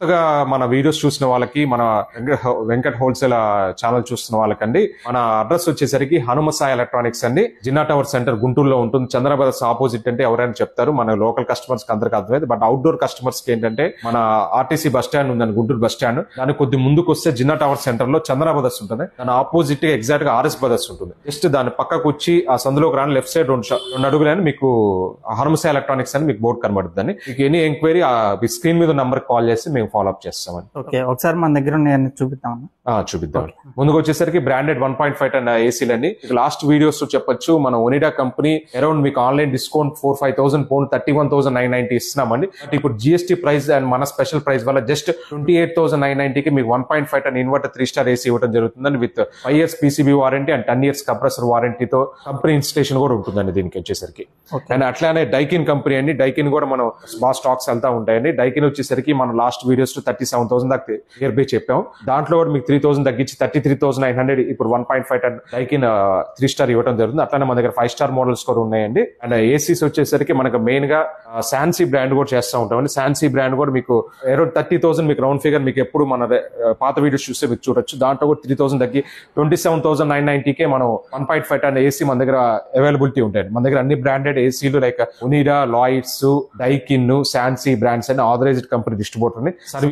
కొత్తగా మన వీడియోస్ చూసిన వాళ్ళకి, మన వెంకట్ హోల్సేల్ ఛానల్ చూస్తున్న వాళ్ళకండి, మన అడ్రస్ వచ్చేసరికి హనుమసాయి ఎలక్ట్రానిక్స్ అండి, జిన్నా టవర్ సెంటర్ గుంటూరులో ఉంటుంది. చంద్ర బ్రదర్స్ ఆపోజిట్ అంటే ఎవరైనా చెప్తారు, మన లోకల్ కస్టమర్స్ కి అందరికి అర్థమైంది. బట్ అవుట్డోర్ కస్టమర్స్ కి ఏంటంటే మన ఆర్టీసీ బస్ స్టాండ్ ఉందండి, గుంటూరు బస్ స్టాండ్. దానికి కొద్ది ముందుకు వస్తే జిన్నా టవర్ సెంటర్ లో చంద్ర బ్రదర్స్ ఉంటుంది. దాని ఆపోజిట్ గా ఎగ్జాక్ట్ గా ఆర్ఎస్ బ్రదర్స్ ఉంటుంది. జస్ట్ దాని పక్కకు వచ్చి ఆ సందులోకి రాని లెఫ్ట్ సైడ్ రెండు అడుగులని మీకు హనుమసాయి ఎలక్ట్రానిక్స్ అని మీకు బోర్డు కనబడుతుంది. మీకు ఎనీ ఎంక్వైరీ స్క్రీన్ మీద నంబర్ కాల్ చేసి మేము ఫాలో అప్ చేస్తామండి. ఓకే, ఒకసారి మన దగ్గర చూపిద్దాం. ముందుకు వచ్చేసరికి బ్రాండెడ్ 1.5 టన్ ఏసీలు అండి. లాస్ట్ వీడియోస్ చెప్పొచ్చు, మన ఒనిడా కంపెనీ అరౌండ్ మీకు ఆన్లైన్ డిస్కౌంట్ 4-5,000 పౌండ్ 31,990 ఇస్తున్నామండి. బట్ ఇప్పుడు జిఎస్టీ ప్రైస్ అండ్ మన స్పెషల్ ప్రైస్ వల్ల జస్ట్ 28,990 కి మీకు 1.5 టన్ ఇన్వర్టర్ 3 స్టార్ ఏసీ ఇవ్వడం జరుగుతుందండి. With 5 years PCB warranty and 10 years compressor వారంటీతో కంపెనీ ఇన్స్టలేషన్ కూడా ఉంటుందండి దీనికి వచ్చేసరికి. అండ్ అట్లానే డైకిన్ కంపెనీ అండి, డైకిన్ కూడా మనం బాగా స్టాక్స్ వెళ్తా ఉంటాయండి. డైకిన్ వచ్చేసరికి మనం లాస్ట్ వీడియోస్ 37,000 దాకా నియర్ బై చెప్పాం. దాంట్లో కూడా మీకు 3,000 తగ్గించి 33,900 ఇప్పుడు 1.5 టన్ డైకిన్ 3 స్టార్ ఇవ్వడం జరుగుతుంది. అట్లానే మన దగ్గర 5 స్టార్ మోడల్స్ కూడా ఉన్నాయండి. అండ్ ఏసీస్ వచ్చేసరికి మనకు మెయిన్ గా శాన్సీ బ్రాండ్ కూడా చేస్తూ ఉంటామండి. శాన్సీ బ్రాండ్ కూడా మీకు అరౌండ్ 30,000 మీకు రౌండ్ ఫిగర్ మీకు ఎప్పుడు మన పాత వీడియోస్ చూస్తే మీకు చూడొచ్చు. దాంట్లో కూడా 3,000 తగ్గి 27,990 కే మనం 1.5 టన్ ఏసీ మన దగ్గర అవైలబిలిటీ ఉంటాయండి. మన దగ్గర అన్ని బ్రాండెడ్ ఏసీలు like Onida, Lloyds, Daikin, Sansui brands and authorized company distributor service